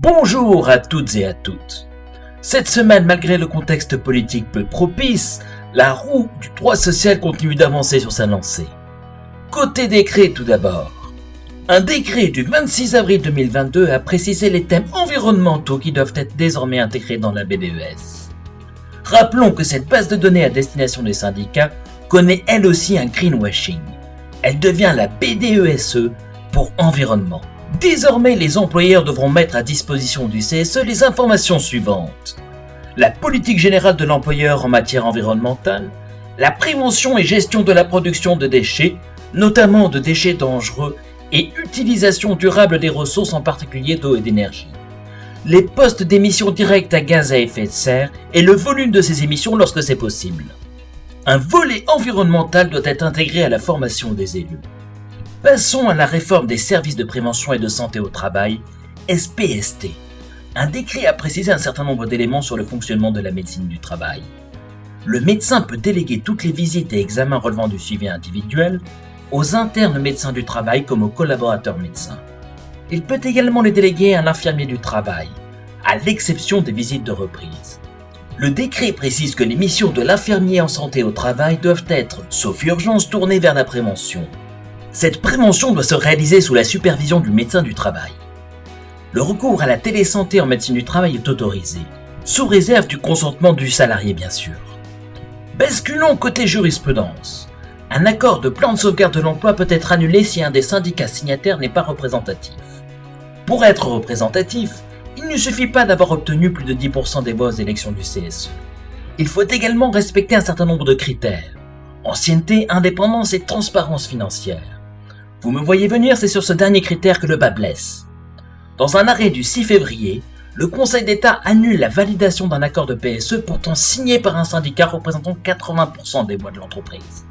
Bonjour à toutes et à toutes. Cette semaine, malgré le contexte politique peu propice, la roue du droit social continue d'avancer sur sa lancée. Côté décret tout d'abord. Un décret du 26 avril 2022 a précisé les thèmes environnementaux qui doivent être désormais intégrés dans la BDES. Rappelons que cette base de données à destination des syndicats connaît elle aussi un greenwashing. Elle devient la BDESE pour environnement. Désormais, les employeurs devront mettre à disposition du CSE les informations suivantes. La politique générale de l'employeur en matière environnementale, la prévention et gestion de la production de déchets, notamment de déchets dangereux, et utilisation durable des ressources, en particulier d'eau et d'énergie. Les postes d'émissions directes à gaz à effet de serre et le volume de ces émissions lorsque c'est possible. Un volet environnemental doit être intégré à la formation des élus. Passons à la réforme des services de prévention et de santé au travail, SPST. Un décret a précisé un certain nombre d'éléments sur le fonctionnement de la médecine du travail. Le médecin peut déléguer toutes les visites et examens relevant du suivi individuel aux internes médecins du travail comme aux collaborateurs médecins. Il peut également les déléguer à un infirmier du travail, à l'exception des visites de reprise. Le décret précise que les missions de l'infirmier en santé au travail doivent être, sauf urgence, tournées vers la prévention. Cette prévention doit se réaliser sous la supervision du médecin du travail. Le recours à la télésanté en médecine du travail est autorisé, sous réserve du consentement du salarié bien sûr. Basculons côté jurisprudence. Un accord de plan de sauvegarde de l'emploi peut être annulé si un des syndicats signataires n'est pas représentatif. Pour être représentatif, il ne suffit pas d'avoir obtenu plus de 10% des voix aux élections du CSE. Il faut également respecter un certain nombre de critères. Ancienneté, indépendance et transparence financière. Vous me voyez venir, c'est sur ce dernier critère que le bât blesse. Dans un arrêt du 6 février, le Conseil d'État annule la validation d'un accord de PSE pourtant signé par un syndicat représentant 80% des voix de l'entreprise.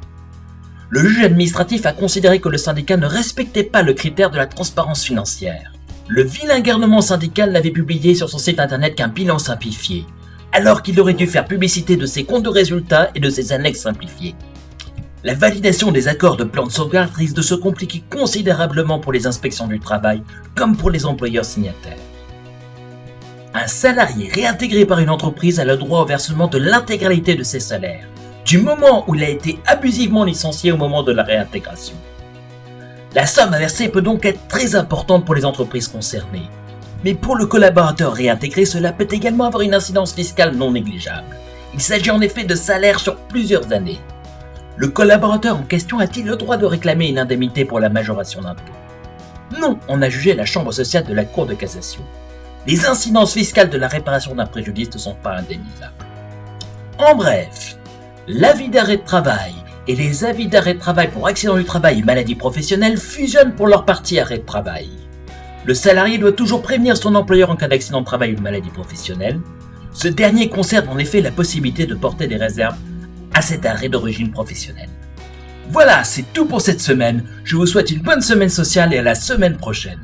Le juge administratif a considéré que le syndicat ne respectait pas le critère de la transparence financière. Le vilain garnement syndical n'avait publié sur son site internet qu'un bilan simplifié, alors qu'il aurait dû faire publicité de ses comptes de résultats et de ses annexes simplifiées. La validation des accords de plan de sauvegarde risque de se compliquer considérablement pour les inspections du travail, comme pour les employeurs signataires. Un salarié réintégré par une entreprise a le droit au versement de l'intégralité de ses salaires, du moment où il a été abusivement licencié au moment de la réintégration. La somme à verser peut donc être très importante pour les entreprises concernées. Mais pour le collaborateur réintégré, cela peut également avoir une incidence fiscale non négligeable. Il s'agit en effet de salaires sur plusieurs années. Le collaborateur en question a-t-il le droit de réclamer une indemnité pour la majoration d'impôt ? Non, en a jugé la Chambre sociale de la Cour de cassation. Les incidences fiscales de la réparation d'un préjudice ne sont pas indemnisables. En bref, l'avis d'arrêt de travail et les avis d'arrêt de travail pour accident du travail et maladie professionnelle fusionnent pour leur partie arrêt de travail. Le salarié doit toujours prévenir son employeur en cas d'accident de travail ou de maladie professionnelle. Ce dernier conserve en effet la possibilité de porter des réserves à cet arrêt d'origine professionnelle. Voilà, c'est tout pour cette semaine. Je vous souhaite une bonne semaine sociale et à la semaine prochaine.